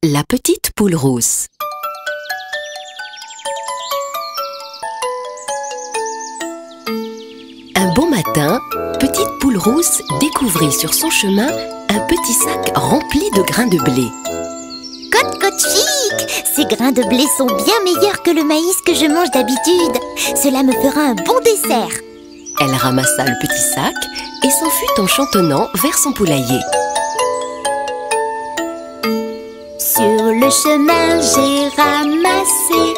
La petite poule rousse. Un beau matin, petite poule rousse découvrit sur son chemin un petit sac rempli de grains de blé. Cote chic! Ces grains de blé sont bien meilleurs que le maïs que je mange d'habitude. Cela me fera un bon dessert. Elle ramassa le petit sac et s'enfuit en chantonnant vers son poulailler. Sur le chemin, j'ai ramassé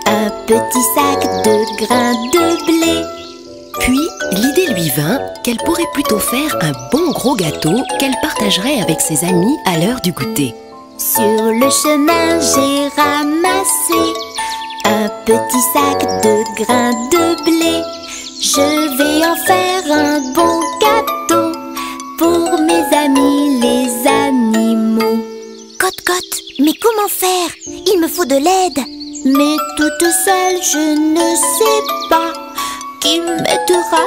un petit sac de grains de blé. Puis, l'idée lui vint qu'elle pourrait plutôt faire un bon gros gâteau qu'elle partagerait avec ses amis à l'heure du goûter. Sur le chemin, j'ai ramassé un petit sac de grains de blé. Je vais en faire un bon gâteau pour mes amis les animaux. Cote, mais comment faire? Il me faut de l'aide. Mais toute seule, je ne sais pas. Qui m'aidera?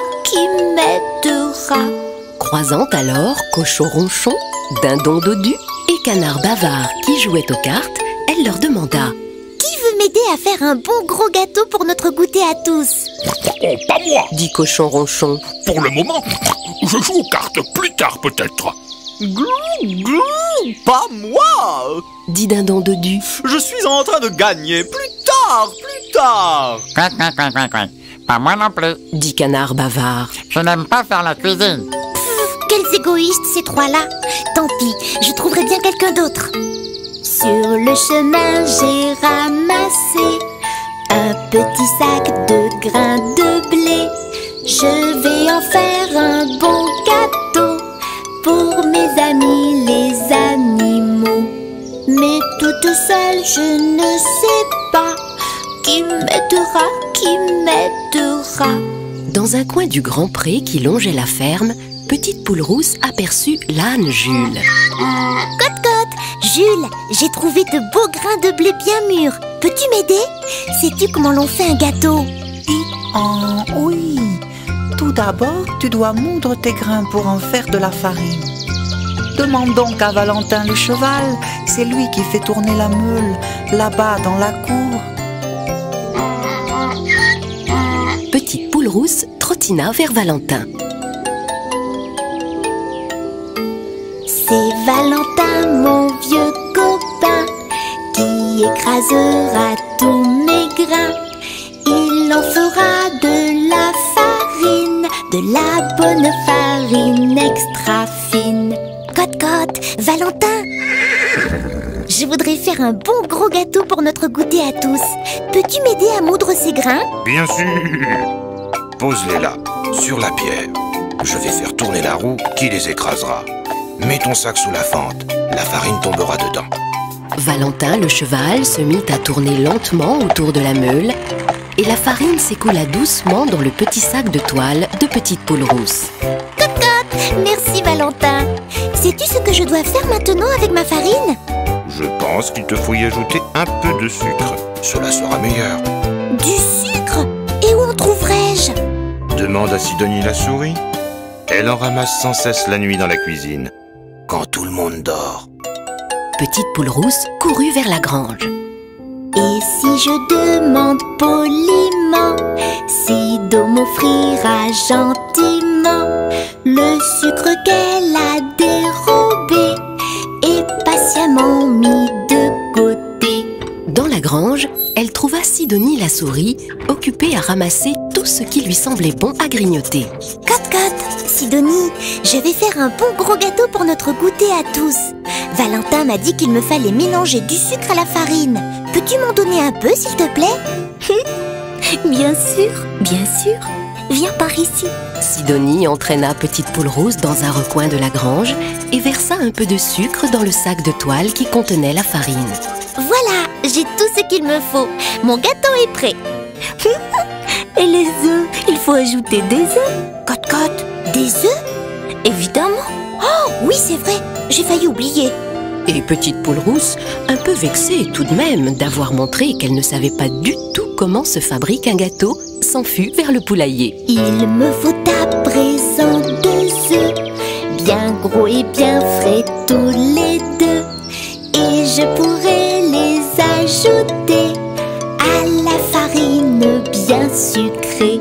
Croisant alors Cochon Ronchon, Dindon Dodu et Canard Bavard qui jouaient aux cartes, elle leur demanda: Qui veut m'aider à faire un bon gros gâteau pour notre goûter à tous? Oh, pas moi! dit Cochon Ronchon. Pour le moment, je joue aux cartes plus tard peut-être. Glou, pas moi! dit Dindon Dodu. Je suis en train de gagner. Plus tard! Pas moi non plus. dit Canard Bavard. Je n'aime pas faire la cuisine. Quels égoïstes ces trois-là. Tant pis, je trouverai bien quelqu'un d'autre. Sur le chemin, j'ai ramassé un petit sac de grains de blé. Je vais en faire un bon gâteau pour mes amis les animaux. Mais toute seule, je ne sais pas qui m'aidera. Dans un coin du grand pré qui longeait la ferme, petite poule rousse aperçut l'âne Jules. Cote, Jules, j'ai trouvé de beaux grains de blé bien mûrs. Peux-tu m'aider? Sais-tu comment l'on fait un gâteau? Oui. Tout d'abord, tu dois moudre tes grains pour en faire de la farine. Demande donc à Valentin le cheval. C'est lui qui fait tourner la meule, là-bas dans la cour. Petite poule rousse trottina vers Valentin. C'est Valentin, mon vieux copain, qui écrasera tous mes grains. Il en fera de la farine, de la bonne farine extra fine. Cote, Valentin! Je voudrais faire un bon gros gâteau pour notre goûter à tous. Peux-tu m'aider à moudre ces grains? Bien sûr. Pose-les là, sur la pierre. Je vais faire tourner la roue qui les écrasera. Mets ton sac sous la fente, la farine tombera dedans. Valentin, le cheval, se mit à tourner lentement autour de la meule et la farine s'écoula doucement dans le petit sac de toile de petite poule rousse. Cote, merci Valentin. Sais-tu ce que je dois faire maintenant avec ma farine? Je pense qu'il te faut y ajouter un peu de sucre. Cela sera meilleur. Du sucre? Et où en trouverai-je? Demande à Sidonie la souris. Elle en ramasse sans cesse la nuit dans la cuisine, quand tout le monde dort. Petite poule rousse courut vers la grange. Et si je demande poliment, Sido m'offrira gentiment le sucre qu'elle a dérobé et patiemment mis de côté. Dans la grange, elle trouva Sidonie la souris, occupée à ramasser tout ce qui lui semblait bon à grignoter. Cote, Sidonie, je vais faire un bon gros gâteau pour notre goûter à tous. Valentin m'a dit qu'il me fallait mélanger du sucre à la farine. Peux-tu m'en donner un peu, s'il te plaît? Bien sûr. Viens par ici. Sidonie entraîna petite poule rousse dans un recoin de la grange et versa un peu de sucre dans le sac de toile qui contenait la farine. Voilà, j'ai tout ce qu'il me faut. Mon gâteau est prêt. Et les œufs, il faut ajouter des œufs. Cote, des œufs? Évidemment. Oh, oui, c'est vrai, j'ai failli oublier. Et petite poule rousse, un peu vexée tout de même d'avoir montré qu'elle ne savait pas du tout comment se fabrique un gâteau, s'enfuit vers le poulailler. Il me faut à présent 2 œufs, bien gros et bien frais tous les deux. Et je pourrais les ajouter à la farine bien sucrée.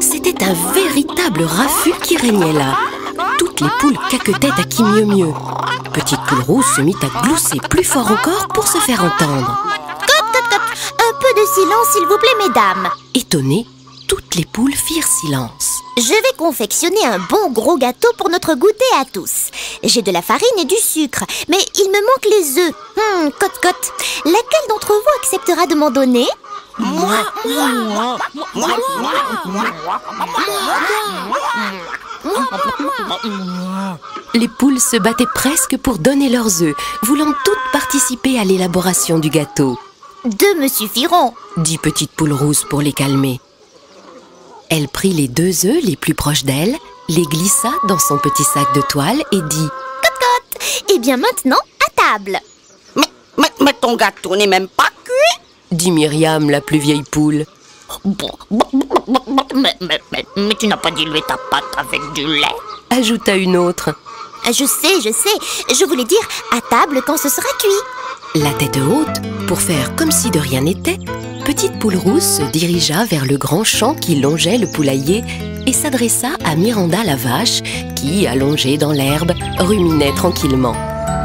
C'était un véritable raffut qui régnait là. Toutes les poules caquetaient à qui mieux mieux. Petite Poule Rousse se mit à glousser plus fort encore pour se faire entendre. Un peu de silence, s'il vous plaît, mesdames. Étonnées, toutes les poules firent silence. Je vais confectionner un bon gros gâteau pour notre goûter à tous. J'ai de la farine et du sucre, mais il me manque les œufs. Cote. Laquelle d'entre vous acceptera de m'en donner? Les poules se battaient presque pour donner leurs œufs, voulant toutes participer à l'élaboration du gâteau. 2 me suffiront, dit Petite Poule Rousse pour les calmer. Elle prit les 2 œufs les plus proches d'elle, les glissa dans son petit sac de toile et dit « Cote. Eh bien maintenant, à table. Mais ton gâteau n'est même pas cuit, dit Myriam, la plus vieille poule. Mais tu n'as pas dilué ta pâte avec du lait. Ajouta une autre. Je sais. Je voulais dire à table quand ce sera cuit. La tête haute, pour faire comme si de rien n'était, Petite Poule Rousse se dirigea vers le grand champ qui longeait le poulailler et s'adressa à Miranda la vache qui, allongée dans l'herbe, ruminait tranquillement.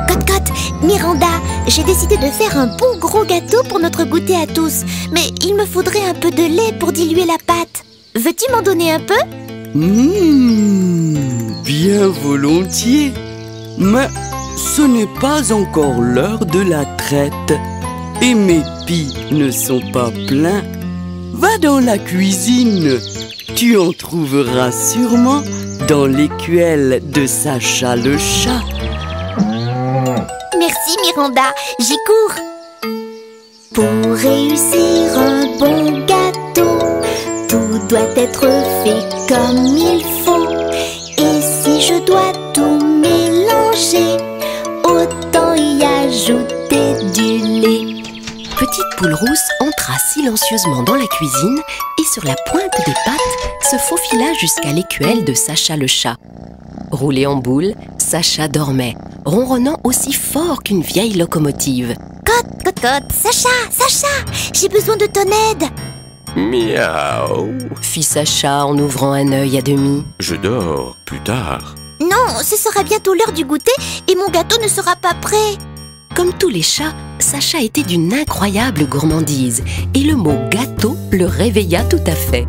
Cote, Miranda, j'ai décidé de faire un bon gros gâteau pour notre goûter à tous. Mais il me faudrait un peu de lait pour diluer la pâte. Veux-tu m'en donner un peu? Bien volontiers. Mais ce n'est pas encore l'heure de la traite. Et mes pies ne sont pas pleins. Va dans la cuisine. Tu en trouveras sûrement dans l'écuelle de Sacha le chat. Merci Miranda, j'y cours. Pour réussir un bon gâteau, tout doit être fait comme il faut. Et si je dois tout mélanger, autant y ajouter du lait. Petite Poule Rousse entra silencieusement dans la cuisine et sur la pointe des pattes se faufila jusqu'à l'écuelle de Sacha le chat. Roulé en boule, Sacha dormait, ronronnant aussi fort qu'une vieille locomotive. Cote, Sacha, j'ai besoin de ton aide. Miaou. Fit Sacha en ouvrant un œil à demi. Je dors plus tard. Non, ce sera bientôt l'heure du goûter et mon gâteau ne sera pas prêt. Comme tous les chats, Sacha était d'une incroyable gourmandise et le mot gâteau le réveilla tout à fait.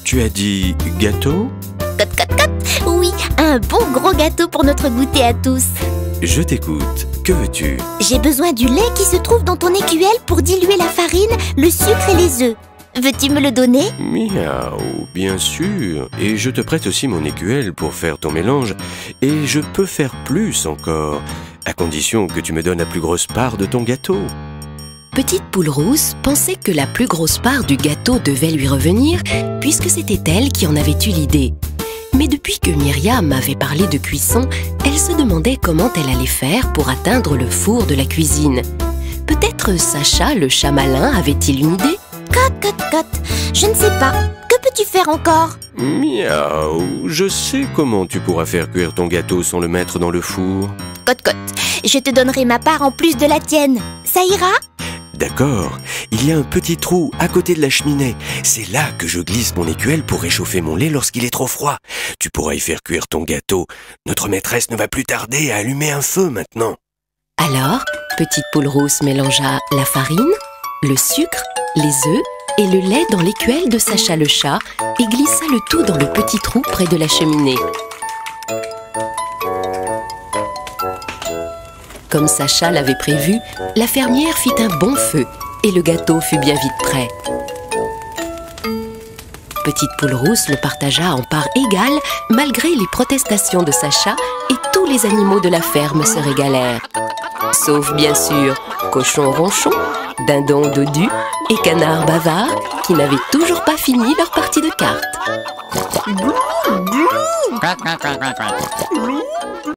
Tu as dit gâteau? Cote, oui, un bon gros gâteau pour notre goûter à tous. Je t'écoute. Que veux-tu? J'ai besoin du lait qui se trouve dans ton écuelle pour diluer la farine, le sucre et les œufs. Veux-tu me le donner? Miaou, bien sûr. Et je te prête aussi mon écuelle pour faire ton mélange. Et je peux faire plus encore, à condition que tu me donnes la plus grosse part de ton gâteau. Petite Poule Rousse pensait que la plus grosse part du gâteau devait lui revenir, puisque c'était elle qui en avait eu l'idée. Mais depuis que Myriam avait parlé de cuisson, elle se demandait comment elle allait faire pour atteindre le four de la cuisine. Peut-être Sacha, le chat malin, avait-il une idée? Cote, je ne sais pas. Que peux-tu faire encore? Miaou, je sais comment tu pourras faire cuire ton gâteau sans le mettre dans le four. Cote, je te donnerai ma part en plus de la tienne. Ça ira? D'accord, il y a un petit trou à côté de la cheminée. C'est là que je glisse mon écuelle pour réchauffer mon lait lorsqu'il est trop froid. Tu pourras y faire cuire ton gâteau. Notre maîtresse ne va plus tarder à allumer un feu maintenant. Alors, Petite Poule Rousse mélangea la farine, le sucre, les œufs et le lait dans l'écuelle de Sacha le chat et glissa le tout dans le petit trou près de la cheminée. Comme Sacha l'avait prévu, la fermière fit un bon feu et le gâteau fut bien vite prêt. Petite Poule Rousse le partagea en parts égales malgré les protestations de Sacha et tous les animaux de la ferme se régalèrent. Sauf bien sûr cochon ronchon, dindon dodu et canard bavard qui n'avaient toujours pas fini leur partie de cartes.